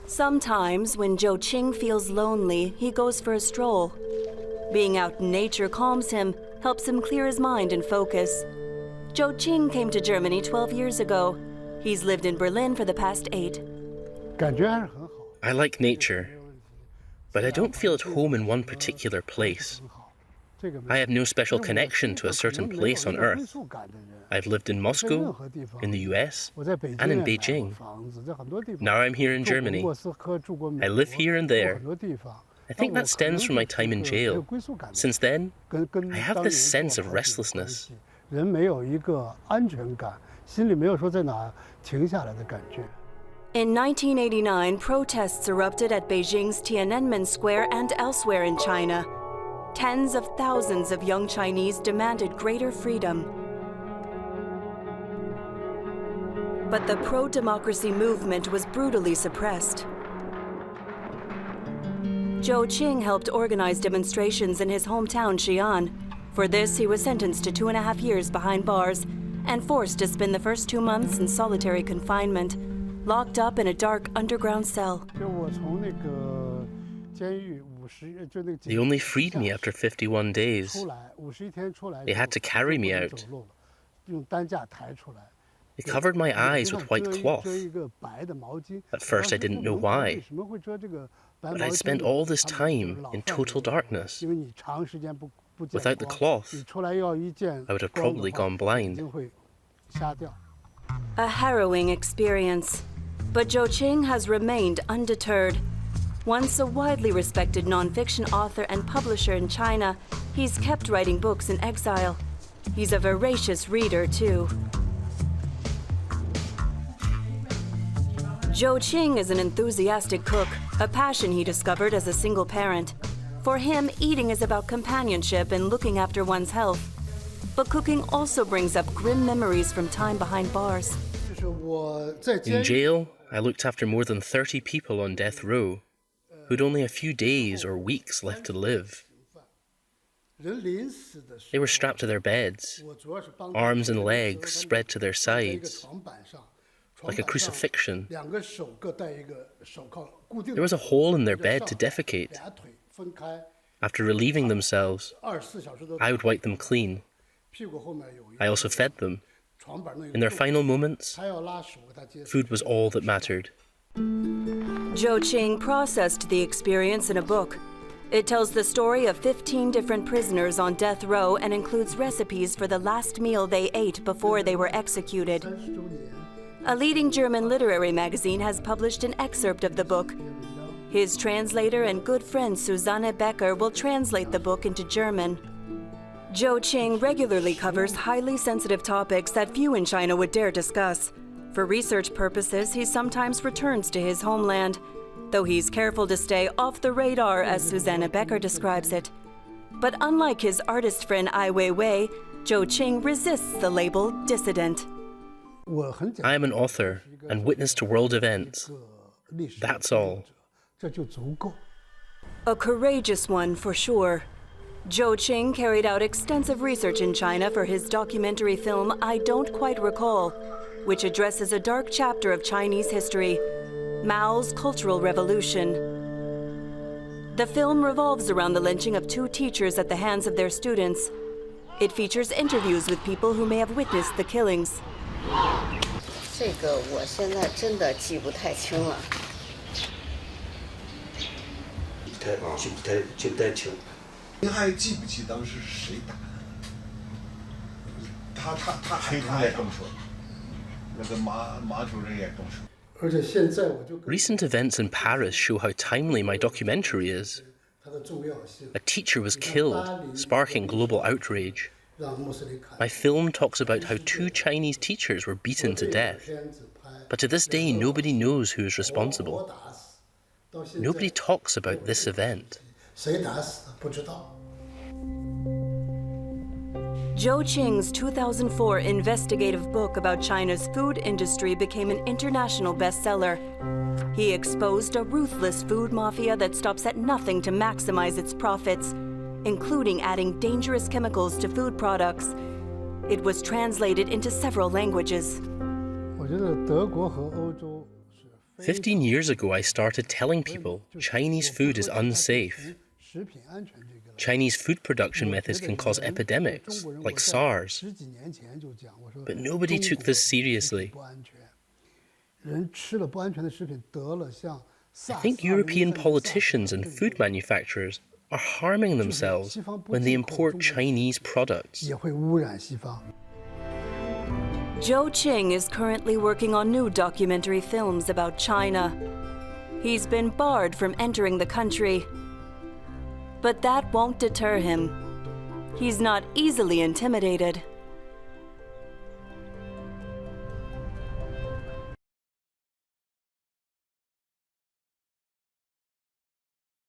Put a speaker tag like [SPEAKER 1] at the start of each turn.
[SPEAKER 1] Sometimes, when Zhou Qing feels lonely, he goes for a stroll. Being out in nature calms him, helps him clear his mind and focus. Zhou Qing came to Germany 12 years ago. He's lived in Berlin for the past 8.
[SPEAKER 2] I like nature, but I don't feel at home in one particular place. I have no special connection to a certain place on Earth. I've lived in Moscow, in the US, and in Beijing. Now I'm here in Germany. I live here and there. I think that stems from my time in jail. Since then, I have this sense of restlessness.
[SPEAKER 1] In 1989, protests erupted at Beijing's Tiananmen Square and elsewhere in China. Tens of thousands of young Chinese demanded greater freedom. But the pro-democracy movement was brutally suppressed. Zhou Qing helped organize demonstrations in his hometown, Xi'an. For this, he was sentenced to 2.5 years behind bars and forced to spend the first 2 months in solitary confinement, locked up in a dark underground cell.
[SPEAKER 2] They only freed me after 51 days. They had to carry me out. They covered my eyes with white cloth. At first I didn't know why, but I'd spent all this time in total darkness. Without the cloth, I would have probably gone blind.
[SPEAKER 1] A harrowing experience, but Zhou Qing has remained undeterred. Once a widely respected non-fiction author and publisher in China, he's kept writing books in exile. He's a voracious reader, too. Zhou Qing is an enthusiastic cook, a passion he discovered as a single parent. For him, eating is about companionship and looking after one's health. But cooking also brings up grim memories from time behind bars.
[SPEAKER 2] In jail, I looked after more than 30 people on death row, who'd only a few days or weeks left to live. They were strapped to their beds, arms and legs spread to their sides, like a crucifixion. There was a hole in their bed to defecate. After relieving themselves, I would wipe them clean. I also fed them. In their final moments, food was all that mattered.
[SPEAKER 1] Zhou Qing processed the experience in a book. It tells the story of 15 different prisoners on death row and includes recipes for the last meal they ate before they were executed. A leading German literary magazine has published an excerpt of the book. His translator and good friend Susanne Becker will translate the book into German. Zhou Qing regularly covers highly sensitive topics that few in China would dare discuss. For research purposes, he sometimes returns to his homeland, though he's careful to stay off the radar, as Susanne Becker describes it. But unlike his artist friend Ai Weiwei, Zhou Qing resists the label dissident.
[SPEAKER 2] I am an author and witness to world events. That's all.
[SPEAKER 1] A courageous one, for sure. Zhou Qing carried out extensive research in China for his documentary film I Don't Quite Recall, which addresses a dark chapter of Chinese history, Mao's Cultural Revolution. The film revolves around the lynching of 2 teachers at the hands of their students. It features interviews with people who may have witnessed the killings.
[SPEAKER 3] 这个我现在真的记不太清了。
[SPEAKER 4] 记不太清。您还记不记当时是谁打的？他也这么说，那个马主任也这么说。
[SPEAKER 2] Recent events in Paris show how timely my documentary is. A teacher was killed, sparking global outrage. My film talks about how 2 Chinese teachers were beaten to death. But to this day, nobody knows who is responsible. Nobody talks about this event.
[SPEAKER 1] Zhou Qing's 2004 investigative book about China's food industry became an international bestseller. He exposed a ruthless food mafia that stops at nothing to maximize its profits, including adding dangerous chemicals to food products. It was translated into several languages.
[SPEAKER 2] 15 years ago, I started telling people Chinese food is unsafe. Chinese food production methods can cause epidemics, like SARS. But nobody took this seriously. I think European politicians and food manufacturers are harming themselves when they import Chinese products.
[SPEAKER 1] Zhou Qing is currently working on new documentary films about China. He's been barred from entering the country. But that won't deter him. He's not easily intimidated.